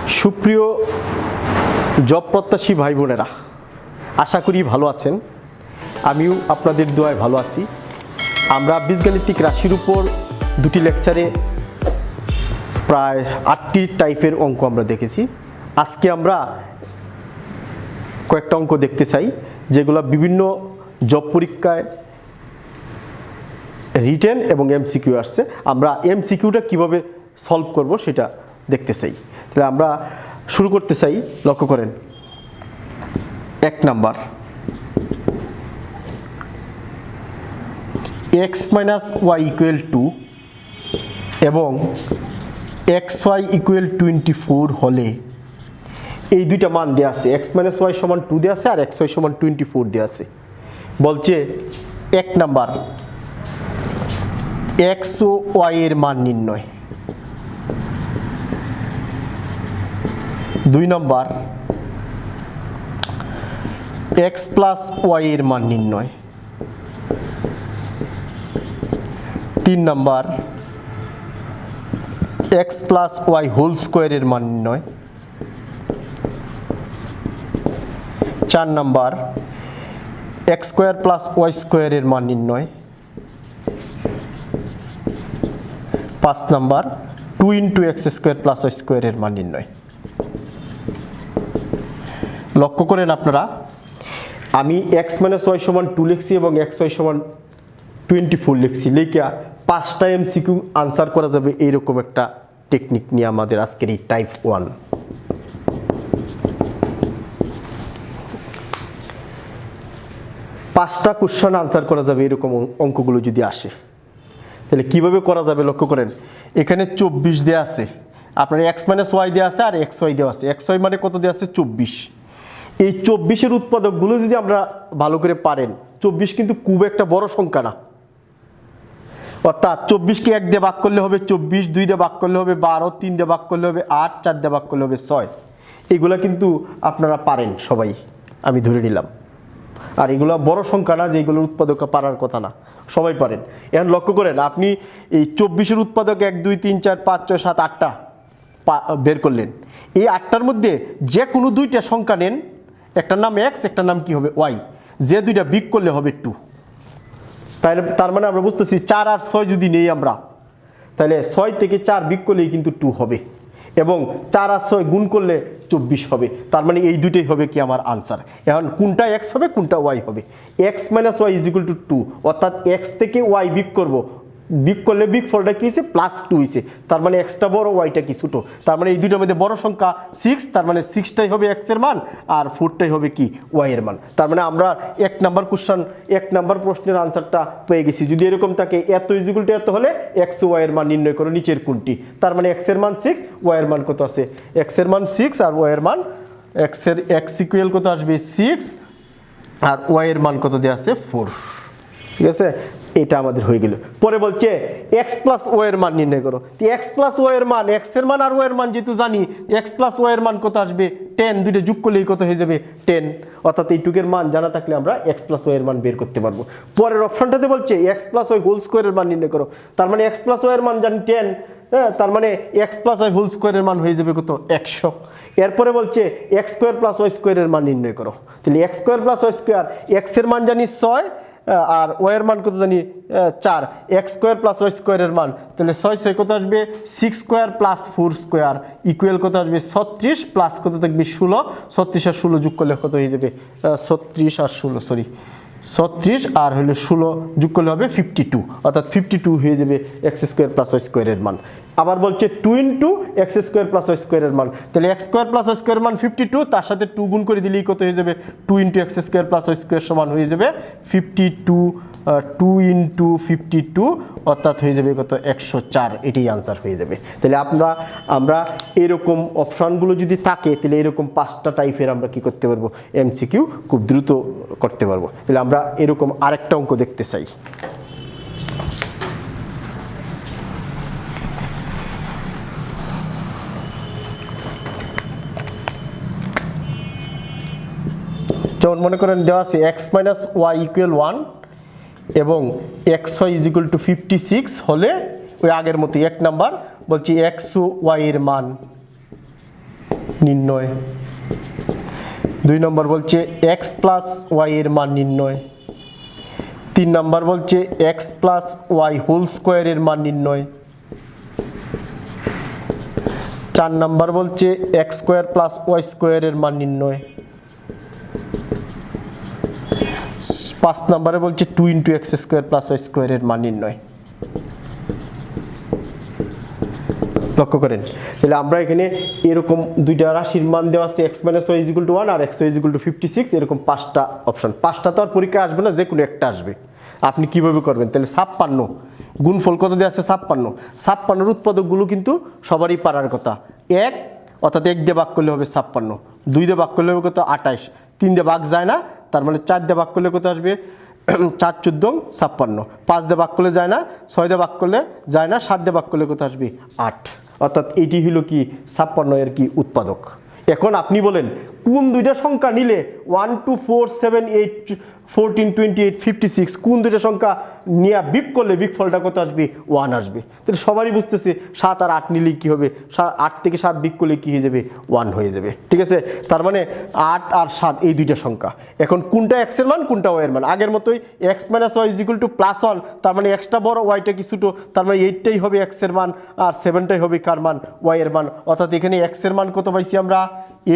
সুপ্রিয় জব প্রত্যাশী ভাই বোনেরা, আশা করি ভালো আছেন। আমিও আপনাদের দোয়ায় ভালো আছি। আমরা বীজগাণিতিক রাশির উপর দুটি লেকচারে প্রায় 8টি টাইপের অঙ্ক আমরা দেখেছি। আজকে আমরা কয়েকটা অঙ্ক দেখতে চাই যেগুলো বিভিন্ন জব পরীক্ষায় রিটেন এবং এমসিকিউ আসছে। আমরা এমসিকিউটা কিভাবে সলভ করব সেটা দেখতে চাই। তাহলে আমরা শুরু করতে চাই। লক্ষ্য করেন, 1 নাম্বার, x - y = 2 এবং xy = 24 হলে এই দুইটা মান দেওয়া আছে। x - y = 2 দেওয়া আছে আর xy = 24 দেওয়া আছে। বলছে 1 নাম্বার, x ও y এর মান নির্ণয়। 2 নাম্বার, x + y এর মান নির্ণয়। 3 number, x + y whole square এর মান নির্ণয়। 4 number, x square + y square এর মান নির্ণয়। 5 number, 2 × x square + y square এর মান নির্ণয়। লক্ষ্য করেন আপনারা, আমি x - y = 2 লিখছি এবং xy = 24 লিখছি। লিখা 5টা এমসিকিউ আনসার করা যাবে এইরকম একটা টেকনিক নিয়ে আমাদের আজকের এই টাইপ 1। 5টা কোশ্চেন আনসার করা যাবে এরকম অঙ্কগুলো যদি আসে। তাহলে কিভাবে করা যাবে লক্ষ্য করেন, এখানে 24 দেওয়া আছে, আপনার x - y দেওয়া আছে আর xy দেওয়া আছে। xy মানে কত দেওয়া আছে? 24। এই 24-এর উৎপাদকগুলো যদি আমরা ভালো করে পারেন, 24 কিন্তু খুব একটা বড় সংখ্যা না। অর্থাৎ 24কে 1 দিয়ে ভাগ করলে হবে 24, 2 দিয়ে ভাগ করলে হবে 12, 3 দিয়ে ভাগ করলে হবে 8, 4 দিয়ে ভাগ করলে হবে 6। এগুলা কিন্তু আপনারা পারেন সবাই, আমি ধরে নিলাম। আর এগুলো বড় সংখ্যা না যে এগুলোর উৎপাদক পারার কথা না, সবাই পারেন। এখন লক্ষ্য করেন, আপনি এই 24-এর উৎপাদক 1, 2, 3, 4, 5, 6, 7, 8টা বের করলেন। এই 8টার মধ্যে যে কোনো 2টা সংখ্যা নেন, একটার নাম x, একটার নাম কি হবে y। যে 2টা বিগ করলে হবে 2। তার মানে আমরা বুঝতেছি 4 আর 6 যদি নেই আমরা, তাহলে 6 থেকে 4 বিগ করলেই কিন্তু 2 হবে এবং 4 আর 6 গুণ করলে 24 হবে। তার মানে এই দুটোই হবে কি আমার আনসার। এখন কোনটা x হবে কোনটা y হবে? x - y = 2, অর্থাৎ x থেকে y বিগ করব, বিগ করলে বিগ ফলটা কি হয়েছে? +2 হয়েছে। তার মানে xটা বড়, yটা কি ছোট। তার মানে এই দুটোর মধ্যে বড় সংখ্যা 6, তার মানে 6টাই হবে x এর মান আর 4টাই হবে কি y এর মান। তার মানে আমরা 1 নাম্বার কোশ্চেন, 1 নাম্বার প্রশ্নের আনসারটা পেয়ে গেছি। যদি এরকম থাকে এত = এত হলে x ও y এর মান নির্ণয় করো নিচের কোনটি। তার মানে x এর মান 6, y এর মান কত আছে? x এর মান 6 আর y এর মান, x ইকুয়াল কত আসবে? 6 আর y এর মান কত দেওয়া আছে? 4। ঠিক আছে, এটা আমাদের হয়ে গেল। পরে বলছে x + y এর মান নির্ণয় করো। x + y এর মান, x এর মান আর y এর মান যেহেতু জানি, x + y এর মান কত আসবে? 10। দুইটা যোগ করলেই কত হয়ে যাবে? 10। অর্থাৎ এইটুকের মান জানা থাকলে আমরা x + y এর মান বের করতে পারবো। পরের অপশনটাতে বলছে x + y হোল স্কয়ার এর মান নির্ণয় করো। তার মানে x + y এর মান জানি 10, হ্যাঁ, তার মানে x + y হোল স্কয়ার এর মান হয়ে যাবে কত? 100। এরপরে বলছে x স্কয়ার + y স্কয়ার এর মান নির্ণয় করো। তাহলে x square + y square, x এর মান জানি 6 আর y এর মান কত জানি? 4। x স্কয়ার + y স্কয়ার এর মান, তাহলে 6 6 কত আসবে? 6 স্কয়ার + 4 স্কয়ার ইকুয়াল কত আসবে? 36 প্লাস কত থাকবে? 16। 36 আর 16 যোগ করলে কত হয়ে যাবে? 36 আর 16, সরি 36 আর হলো 16 যোগ করলে হবে 52। অর্থাৎ 52 হয়ে যাবে x স্কয়ার + y স্কয়ার এর মান। আবার বলছে 2 × x স্কয়ার + y স্কয়ার এর মান। তাহলে x স্কয়ার + y স্কয়ার এর মান 52, তার সাথে 2 গুণ করে দিলেই কত হয়ে যাবে? 2 × x স্কয়ার + y স্কয়ার সমান হয়ে যাবে 52। 2 × 52 অর্থাৎ হয়ে যাবে কত? 104। এটাই আনসার হয়ে যাবে। তাহলে আমরা এরকম অপশনগুলো যদি থাকে, তাহলে এরকম 5টা টাইপের আমরা কি করতে পারবো? এমসিকিউ খুব দ্রুত করতে পারবো। তাহলে আমরা এরকম আরেকটা অঙ্ক দেখতে চাই। যেমন মনে করেন দেওয়া আছে x - y = 1 এবং xy = 56 হলে ওই আগের মতো 1 নাম্বার বলছি x ও y এর মান নির্ণয়। 2 নম্বর বলছে x প্লাস ওয়াই এর মান নির্ণয়। 3 নম্বর বলছে x plus Y whole square এর মান নির্ণয়। 4 নম্বর বলছে x square plus Y square এর মান নির্ণয়। 5 নম্বরে বলছে 2 into X square plus Y square এর মান নির্ণয়। লক্ষ্য করেন, তাহলে আমরা এখানে এরকম দুইটা রাশির মান দেওয়া আছে x minus Y equal to 1 আর x ওয়াই ইকুয়াল টু 56, এরকম 5টা অপশন। 5টা তো আর পরীক্ষায় আসবে না, যে কোনো একটা আসবে। আপনি কিভাবে করবেন? তাহলে 56 গুণফল কত দেওয়া আছে? 56। 56 উৎপাদকগুলো কিন্তু সবারই পারার কথা। 1 অর্থাৎ 1 দিয়ে ভাগ করলে হবে 56, 2 দিয়ে ভাগ করলে হবে কত? 28, 3 দিয়ে ভাগ যায় না, তার মানে 4 দিয়ে ভাগ করলে কত আসবে? 4 14 56, 5 দিয়ে ভাগ করলে যায় না, 6 দিয়ে ভাগ করলে যায় না, 7 দিয়ে ভাগ করলে কত আসবে? 8। অর্থাৎ এটি হলো কি 56 এর কি উৎপাদক। এখন আপনি বলেন কোন দুইটা সংখ্যা নিলে 1 2 4 7 8 14 28 56 কোন দুইটা সংখ্যা নিয়ে বিয়োগ করলে বিয়োগফলটা কত আসবে? 1 আসবে। তাহলে সবারই বুঝতেছে 7 আর 8 নিলে কি হবে? 8 থেকে 7 বিয়োগ করলে কি হয়ে যাবে? 1 হয়ে যাবে। ঠিক আছে, তার মানে 8 আর 7 এই দুইটা সংখ্যা। এখন কোনটা x এর মান, কোনটা y এর মান? আগের মতোই x minus Y is equal to plus 1, তার মানে xটা বড় ওয়াইটা কি ছোট, তার মানে 8টাই হবে x এর মান আর 7টাই হবে কার মান? y এর মান। অর্থাৎ এখানে x এর মান কত পাইছি আমরা?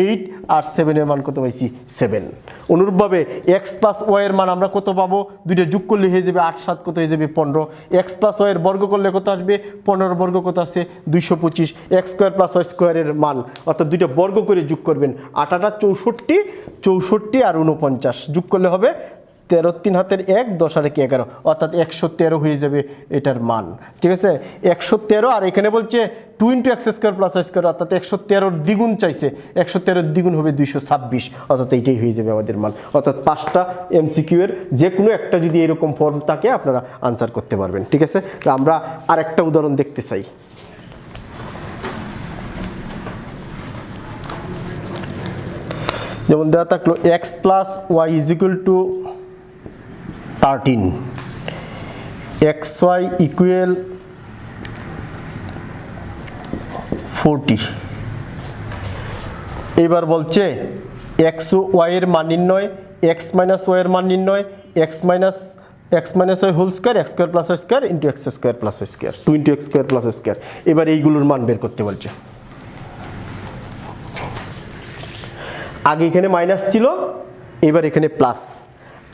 8 আর 7 এর মান কত পাইছি? 7। অনুরূপভাবে x প্লাস ওয়াই এর মান আমরা কত পাবো? দুইটা যোগ করলে হয়ে যাবে 8 7 কত হয়ে যাবে? 15। x প্লাস ওয়াই এর বর্গ করলে কত আসবে? 15 বর্গ কত আছে? 225। x স্কয়ার প্লাস ওয়াই স্কয়ারের মান অর্থাৎ দুইটা বর্গ করে যোগ করবেন, 8 8 64 64 আর 49 যোগ করলে হবে 13 3 হাতের 1 10 আর 11 অর্থাৎ 113 হয়ে যাবে এটার মান। ঠিক আছে, 113। আর এখানে বলছে 2 into X square plus Y square অর্থাৎ 113 দ্বিগুণ চাইছে, 113 দ্বিগুণ হবে 226 অর্থাৎ এইটাই হয়ে যাবে আমাদের মান। অর্থাৎ 5টা এমসিকিউ এর যে কোনো একটা যদি এরকম ফর্ম থাকে আপনারা আনসার করতে পারবেন। ঠিক আছে, আমরা আরেকটা উদাহরণ দেখতে চাই। যেমন দেওয়া থাকলো x plus Y is equal to 13, xy equal 40। এবার বলছে x ও y এর মান নির্ণয়, x মাইনাস ওয়াই এর মান নির্ণয়, x minus Y whole square x square plus Y square into X square plus Y square 2 into X square plus Y square. এবার এইগুলোর মান বের করতে বলছে। আগে এখানে মাইনাস ছিল, এবার এখানে প্লাস,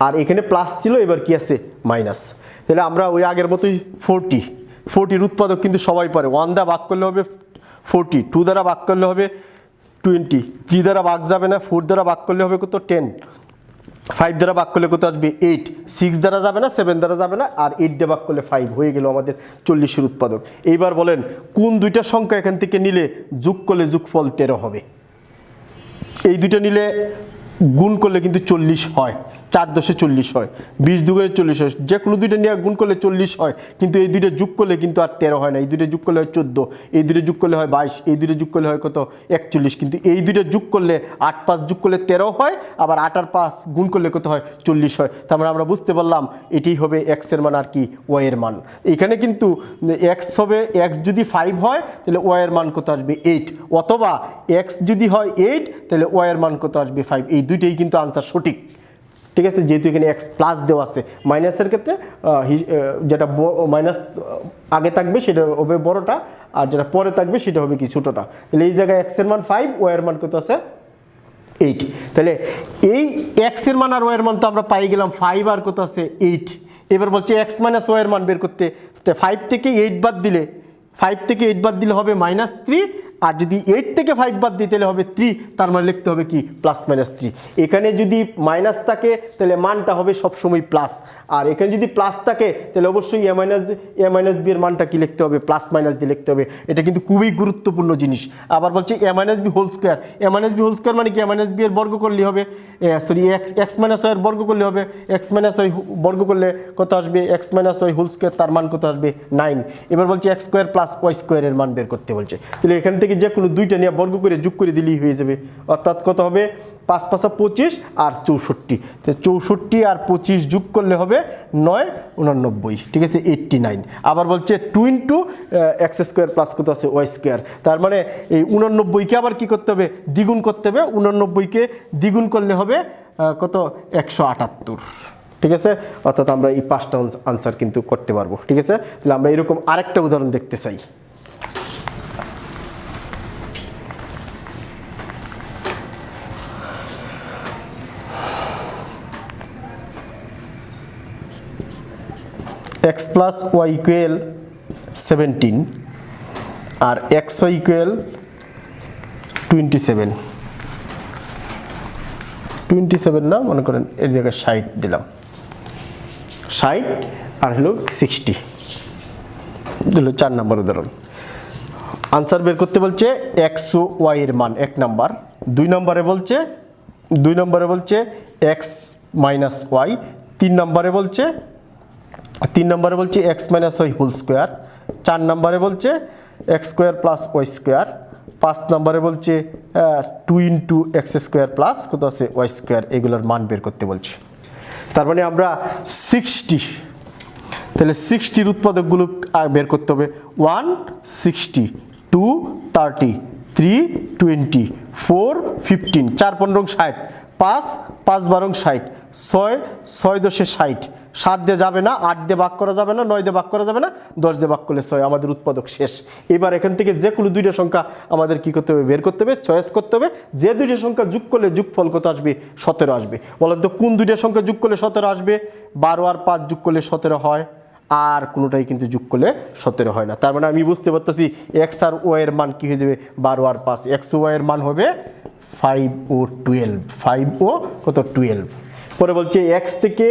আর এখানে প্লাস ছিল, এবার কি আছে? মাইনাস। তাহলে আমরা ওই আগের মতোই 40 উৎপাদক কিন্তু সবাই পারে। 1 দ্বারা ভাগ করলে হবে 40, 2 দ্বারা ভাগ করলে হবে 20, 3 দ্বারা ভাগ যাবে না, 4 দ্বারা ভাগ করলে হবে কত? 10, 5 দ্বারা ভাগ করলে কত আসবে? 8, 6 দ্বারা যাবে না, 7 দ্বারা যাবে না, আর 8 দিয়ে ভাগ করলে 5 হয়ে গেল আমাদের 40 এর উৎপাদক। এইবার বলেন কোন দুইটা সংখ্যা এখান থেকে নিলে যোগ করলে যোগফল 13 হবে? এই দুইটা নিলে গুণ করলে কিন্তু 40 হয়, 4 10 40 হয়, 20 দুগুণে 40 হয়। যে কোনো দুইটা নিয়ে গুণ করলে 40 হয়, কিন্তু এই দুইটা যোগ করলে কিন্তু আর 13 হয় না। এই দুইটা যোগ করলে হয় 14, এই দুইটা যোগ করলে হয় 22, এই দুইটা যোগ করলে হয় কত? 41। কিন্তু এই দুইটা যোগ করলে 8 5 যোগ করলে 13 হয়, আবার 8 আর 5 গুণ করলে কত হয়? 40 হয়। তার মানে আমরা বুঝতে পারলাম এটাই হবে x এর মান আর কি y এর মান। এখানে কিন্তু x হবে, x যদি 5 হয় তাহলে y এর মান কত আসবে? 8, অথবা x যদি হয় 8 তাহলে y এর মান কত আসবে? 5। এই দুইটাই কিন্তু আনসার সঠিক। ঠিক আছে, যেহেতু এখানে x প্লাস দেওয়া আছে। মাইনাসের ক্ষেত্রে যেটা মাইনাস আগে থাকবে সেটা হবে বড়টা, আর যেটা পরে থাকবে সেটা হবে কি? ছোটটা। তাহলে এই জায়গায় x এর মান 5, y এর মান কত আছে? 8। তাহলে এই x এর মান আর y এর মান তো আমরা পাই গেলাম, 5 আর কত আছে? 8। এবার বলছে x মাইনাস ওয়াই এর মান বের করতে। 5 থেকে 8 বাদ দিলে, 5 থেকে 8 বাদ দিলে হবে -3, আর যদি 8 থেকে 5 বাদ দিই তাহলে হবে 3, তার মানে লিখতে হবে কি? Plus minus 3। এখানে যদি মাইনাস থাকে তাহলে মানটা হবে সবসময় প্লাস, আর এখানে যদি প্লাস থাকে তাহলে অবশ্যই এ মাইনাস বি এর মানটা কি লিখতে হবে? প্লাস মাইনাস দিয়ে লিখতে হবে। এটা কিন্তু খুবই গুরুত্বপূর্ণ জিনিস। আবার বলছে এ মাইনাস বি হোল স্কোয়ার। এ মাইনাস বি হোল স্কোয়ার মানে কি? এ মাইনাস বি এর বর্গ করলে হবে, সরি এক্স মাইনাস ওয়াই এর বর্গ করলে হবে, এক্স মাইনাস ওয়াই বর্গ করলে কত আসবে? X minus Y whole square, তার মান কত আসবে? 9। এবার বলছে এক্স স্কোয়ার প্লাস ওয়াই স্কোয়ারের মান বের করতে বলছে। তাহলে এখান থেকে যে কোনো দুইটা নিয়ে বর্গ করে যোগ করে দিলেই হয়ে যাবে। অর্থাৎ কত হবে? 5 5 25 আর 64, তো 64 আর 25 যোগ করলে হবে 9 89, ঠিক আছে 89। আবার বলছে 2 ইন্টু এক্স স্কোয়ার প্লাস কত আছে ওয়াই স্কোয়ার, তার মানে এই 89কে আবার কি করতে হবে, দ্বিগুণ করতে হবে। 89কে দ্বিগুণ করলে হবে কত 178, ঠিক আছে। অর্থাৎ আমরা এই 5টা আনসার কিন্তু করতে পারবো, ঠিক আছে। তাহলে আমরা এরকম আরেকটা উদাহরণ দেখতে চাই। x plus y equal 17 আর xy equal 27, 27 না, মনে করেন এর জায়গায় 60 দিলাম, 60 আর হলো 60, দিল 4 নম্বর উদাহরণ। আনসার বের করতে বলছে x ও y এর মান 1 নাম্বার, 2 নম্বরে বলছে x মাইনাস y, 3 নম্বরে বলছে x minus y whole square, 4 নম্বরে বলছে x square plus y square, 5 নম্বরে বলছে 2 ইন্টু এক্স স্কোয়ার প্লাস কত আছে ওয়াই স্কোয়ার, এগুলোর মান বের করতে বলছে। তার মানে আমরা 60, তাহলে 60-র উৎপাদকগুলো বের করতে হবে। 1 60, 2 30, 3 20, 4 15, 4 15 60, 5 5 12 60, 6 6 10 60, 7 দিয়ে যাবে না, 8 দিয়ে ভাগ করা যাবে না, 9 দিয়ে ভাগ করা যাবে না, 10 দিয়ে ভাগ করলে 6, আমাদের উৎপাদক শেষ। এবার এখান থেকে যে কোনো দুইটা সংখ্যা আমাদের কি করতে হবে, বের করতে হবে, চয়েস করতে হবে। যে দুইটা সংখ্যা যোগ করলে যোগফল কত আসবে, 17 আসবে। বলেন তো কোন দুইটা সংখ্যা যোগ করলে 17 আসবে? 12 আর 5 যোগ করলে 17 হয়, আর কোনোটাই কিন্তু যোগ করলে 17 হয় না। তার মানে আমি বুঝতে পারতেছি এক্স আর ওয়াই এর মান কি হয়ে যাবে, 12 আর 5, এক্স ও ওয়াই এর মান হবে 5 ও 12, 5 ও কত 12। পরে বলছে এক্স থেকে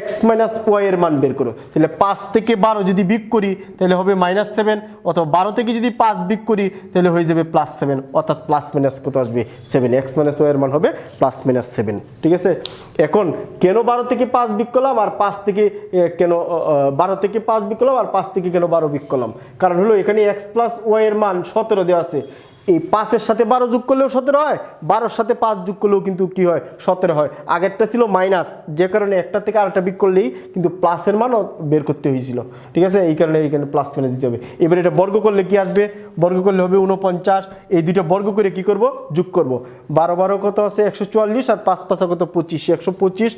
x মাইনাস ওয়াই এর মান বের করো, তাহলে 5 থেকে 12 যদি বিয়োগ করি তাহলে হবে -7, অথবা 12 থেকে যদি 5 বিয়োগ করি তাহলে হয়ে যাবে +7, অর্থাৎ প্লাস মাইনাস কত আসবে 7, x মাইনাস ওয়াই এর মান হবে +7, ঠিক আছে। এখন কেন 12 থেকে 5 বিয়োগ করলাম আর 5 থেকে কেন 12 থেকে 5 বিয়োগ করলাম আর 5 থেকে কেন 12 বিয়োগ করলাম, কারণ হলো এখানে x প্লাস ওয়াই এর মান 17 দেওয়া আছে। এই 5-এর সাথে 12 যোগ করলেও 17 হয়, 12-এর সাথে 5 যোগ করলেও কিন্তু কি হয়, 17 হয়। আগেরটা ছিল মাইনাস, যে কারণে একটা থেকে আরেকটা বিয়োগ করলেই কিন্তু প্লাসের মানও বের করতে হয়েছিল, ঠিক আছে। এই কারণে এইখানে প্লাস মাইনাস দিতে হবে। এবার এটা বর্গ করলে কি আসবে, বর্গ করলে হবে 49, এই দুইটা বর্গ করে কি করব, যোগ করব। 12 12 কত আছে 144, আর 5 5 কত 25, 125,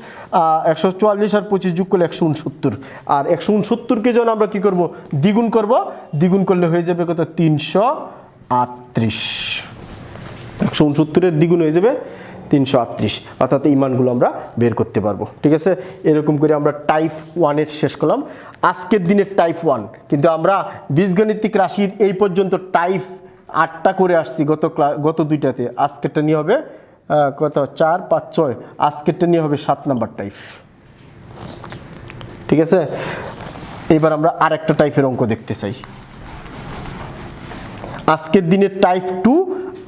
144 আর 25 যোগ করলে 169, আর 169কে যখন আমরা কি করব, দ্বিগুণ করব, দ্বিগুণ করলে হয়ে যাবে কত 338, 169-এর দ্বিগুণ হয়ে যাবে 338, অর্থাৎ এই মানগুলো আমরা বের করতে পারবো, ঠিক আছে। এরকম করে আমরা টাইপ 1-এর শেষ করলাম। আজকের দিনের টাইপ 1, কিন্তু আমরা বীজগণিতিক রাশির এই পর্যন্ত টাইপ 8টা করে আসছি গত দুইটাতে। আজকেরটা নিয়ে হবে কত 4 5 6, আজকেরটা নিয়ে হবে 7 নাম্বার টাইপ, ঠিক আছে। এবার আমরা আরেকটা টাইপের অঙ্ক দেখতে চাই। আজকের দিনের টাইপ 2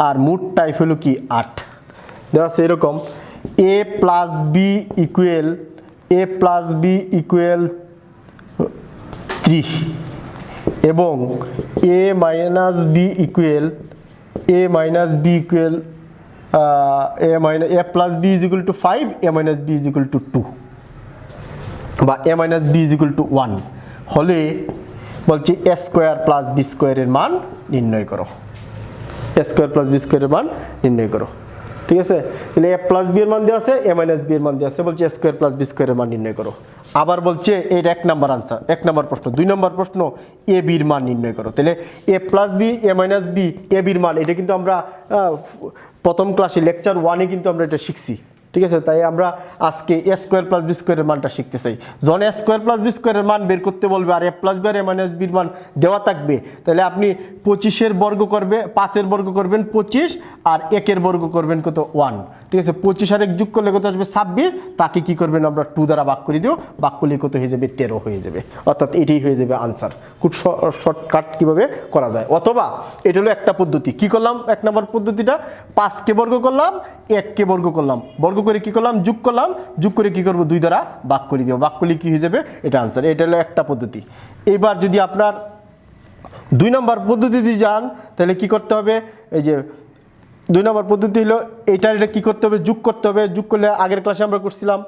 আর মোট টাইপ হলো কি 8 দেওয়া আছে এরকম, a প্লাস বি ইকুয়াল 3 এবং a minus B equal a plus B is equal to 5, a minus B is equal to 2, বা a minus B is equal to 1 হলে বলছি a স্কোয়ার প্লাস বি স্কোয়ারের মান নির্ণয় করো, a স্কোয়ার প্লাস বি স্কোয়ারের মান নির্ণয় করো, ঠিক আছে। তাহলে a প্লাস বি এর মান দেওয়া আছে, a মাইনাস বি এর মান দেওয়া আছে, বলছে a স্কোয়ার প্লাস বি স্কোয়ারের মান নির্ণয় করো। আবার বলছে এর 1 নাম্বার আনসার, 1 নাম্বার প্রশ্ন। 2 নাম্বার প্রশ্ন a b এর মান নির্ণয় করো। তাহলে a plus B, a minus B, a b এর মান, এটা কিন্তু আমরা প্রথম ক্লাসে লেকচার 1-এ কিন্তু আমরা এটা শিখছি, ঠিক আছে। তাই আমরা আজকে a স্কোয়ার প্লাস বি স্কোয়ারের মানটা শিখতে চাই। যখন a স্কোয়ার প্লাস বি স্কোয়ারের মান বের করতে বলবে আর a প্লাস বি আর a মাইনাস বির মান দেওয়া থাকবে, তাহলে আপনি 25-এর বর্গ করবে, 5-এর বর্গ করবেন 25, আর 1-এর বর্গ করবেন কত 1, ঠিক আছে। 25 আর 1 যোগ করলে কত আসবে 26, তাকে কি করবেন আমরা 2 দ্বারা ভাগ করে দিও, ভাগ করলে কত হয়ে যাবে 13 হয়ে যাবে, অর্থাৎ এটাই হয়ে যাবে আনসার। খুব শর্টকাট কিভাবে করা যায়। অথবা এটা হলো একটা পদ্ধতি, কি করলাম 1 নম্বর পদ্ধতিটা, 5-কে বর্গ করলাম, 1-কে বর্গ করলাম, বর্গ করে কি করলাম, যোগ করলাম, যোগ করে কি করব 2 দ্বারা ভাগ করে দিও, ভাগ করলে কি হয়ে যাবে এটা আনসার। এটা হলো একটা পদ্ধতি। এবার যদি আপনার 2 নম্বর পদ্ধতিতে যান তাহলে কি করতে হবে, এই যে 2 নম্বর পদ্ধতি হলো এটা কি করতে হবে, যোগ করতে হবে। যোগ করলে আগের ক্লাসে আমরা করছিলাম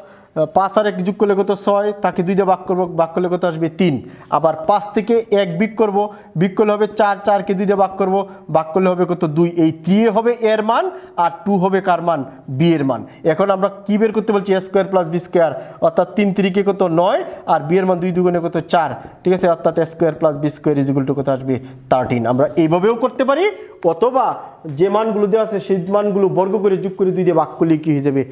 5 আর 1 যোগ করলে কত 6, তাকে 2 দিয়ে ভাগ করব, ভাগ করলে কত আসবে 3। আবার 5 থেকে 1 বিয়োগ করব, বিয়োগ করলে হবে 4, 4কে 2 দিয়ে ভাগ করব, ভাগ করলে হবে কত 2। এই 3 হবে এর মান আর 2 হবে কার মান, বি এর মান। এখন আমরা কি বের করতে বলছি, a square plus B square, অর্থাৎ 3 3 কে কত 9 আর বি এর মান 2 2 গুণে কত 4, ঠিক আছে, অর্থাৎ a square plus B square is equal to কত আসবে 13। আমরা এইভাবেও করতে পারি, অথবা যে মানগুলো দেওয়া আছে সেই মানগুলো বর্গ করে যোগ করে 2 দিয়ে ভাগ করলে কি হয়ে যাবে,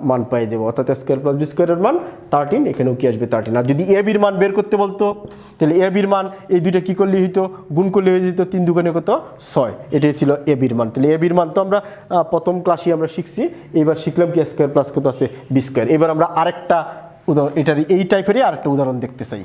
মান পেয়ে যাবো, অর্থাৎ a স্কয়ার প্লাস বি স্কয়ারের মান 13, এখানেও কি আসবে 13। আর যদি a বির মান বের করতে বলতো, তাহলে a বির মান এই দুইটা কি করলে হইতো, গুণ করলে হয়ে যেত 3 2 গুণে কত 6, এটাই ছিল a বির মান। তাহলে a বির মান তো আমরা প্রথম ক্লাসে আমরা শিখছি, এবার শিখলাম কি a স্কয়ার প্লাস কত আছে বি স্কয়ার। এবার আমরা আরেকটা উদাহরণ, এটার এই টাইপেরই আরেকটা উদাহরণ দেখতে চাই।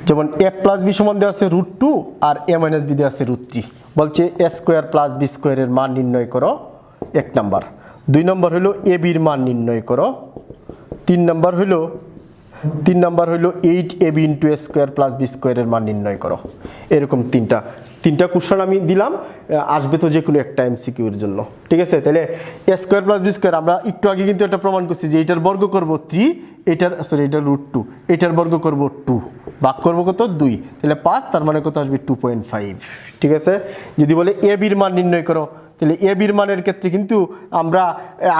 যেমন a প্লাস বি সমান দেওয়া আছে √2 আর a মাইনাস বি দেওয়া আছে √3। বলছে a স্কয়ার প্লাস বি স্কয়ারের মান নির্ণয় করো, 1 নাম্বার। 2 নম্বর হলো a বির মান নির্ণয় করো। 3 নাম্বার হলো 8ab into a square plus B স্কয়ারের মান নির্ণয় করো। এরকম তিনটা কোশ্চেন আমি দিলাম, আসবে তো যে কোনো একটা এমসিকিউ এর জন্য, ঠিক আছে। তাহলে a square plus B square আমরা একটু আগে কিন্তু একটা প্রমাণ করছি যে এটার বর্গ করব 3, এটার √2, এটার বর্গ করব 2, ভাগ করব কত 2, তাহলে 5, তার মানে কত আসবে 2.5, ঠিক আছে। যদি বলে a বির মান নির্ণয় করো, তাহলে a বির মানের ক্ষেত্রে কিন্তু আমরা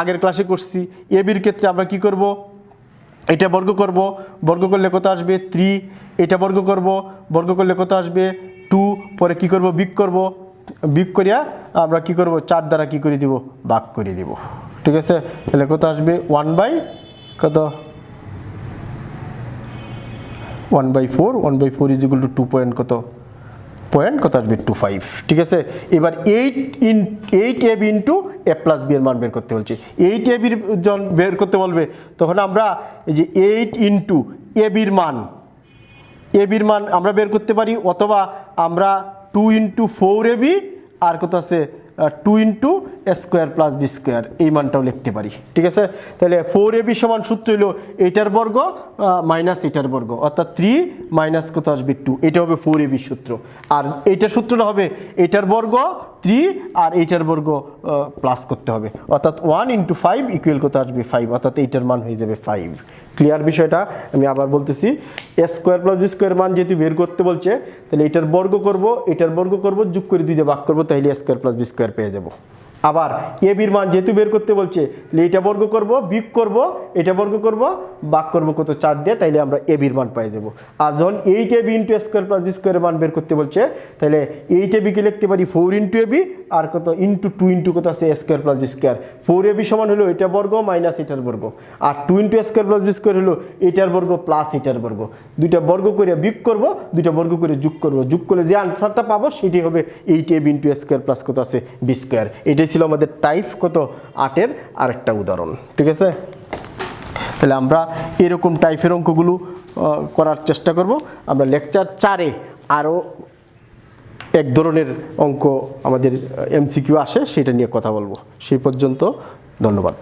আগের ক্লাসে করছি, a বির ক্ষেত্রে আমরা কি করব, এটা বর্গ করব, বর্গ করলে কত আসবে 3, এটা বর্গ করব, বর্গ করলে কত আসবে 2, পরে কি করব, বিয়োগ করব, বিয়োগ করিয়া আমরা কি করব 4 দ্বারা কি করে দিব, ভাগ করে দিব, ঠিক আছে। তাহলে কত আসবে 1/4 ইজ ইকুয়াল টু 2 কত আসবে 25, ঠিক আছে। এবার 8ab into a plus B এর মান বের করতে বলছে। 8ab যখন বের করতে বলবে তখন আমরা এই যে 8 ইন্টু a বির মান আমরা বের করতে পারি, অথবা আমরা 2 ইন্টু 4ab আর কত আছে 2 into a square plus B square, এই মানটাও লিখতে পারি, ঠিক আছে। তাহলে 4ab সমান সূত্র হলো এটার বর্গ মাইনাস এটার বর্গ, অর্থাৎ 3 মাইনাস কত আসবে 2, এটা হবে 4ab সূত্র। আর এইটার সূত্রটা হবে এটার বর্গ 3 আর এইটার বর্গ প্লাস করতে হবে, অর্থাৎ 1 ইন্টু 5 ইকুয়াল কত আসবে 5, অর্থাৎ এইটার মান হয়ে যাবে 5। ক্লিয়ার বিষয়টা? আমি আবার বলতেছি, a square plus B square মান যেহেতু বের করতে বলছে, তাহলে এটার বর্গ করব, যোগ করে 2 দিয়ে ভাগ করব, তাহলে a square plus B square পেয়ে যাব। আবার a বির মান যেহেতু বের করতে বলছে, তাহলে এটা বর্গ করব, বিয়োগ করব, এটা বর্গ করব, ভাগ করব কত 4 দিয়ে, তাইলে আমরা a বির মান পেয়ে যাব। আর যখন 8ab into a square plus B স্কয়ারের মান বের করতে বলছে, তাহলে 8ab কে লিখতে পারি 4 ইন্টু ab আর কত ইন্টু 2 ইন্টু কত আছে a square plus B square. 4ab সমান হলো এটার বর্গ মাইনাস এটার বর্গ, আর 2 into a square plus B square হলো এটার বর্গ প্লাস এটার বর্গ। দুইটা বর্গ করে বিয়োগ করব, দুইটা বর্গ করে যোগ করব, যোগ করলে যে আনসারটা পাবো সেটাই হবে 8ab into a square plus কত আছে বি স্কয়ার। এটাই ছিল আমাদের টাইপ কত 8-এর আরেকটা উদাহরণ, ঠিক আছে। তাহলে আমরা এরকম টাইপের অঙ্কগুলো করার চেষ্টা করব। আমরা লেকচার 4-এ আরও এক ধরনের অঙ্ক আমাদের এমসিকিউ আসে, সেটা নিয়ে কথা বলবো। সেই পর্যন্ত ধন্যবাদ।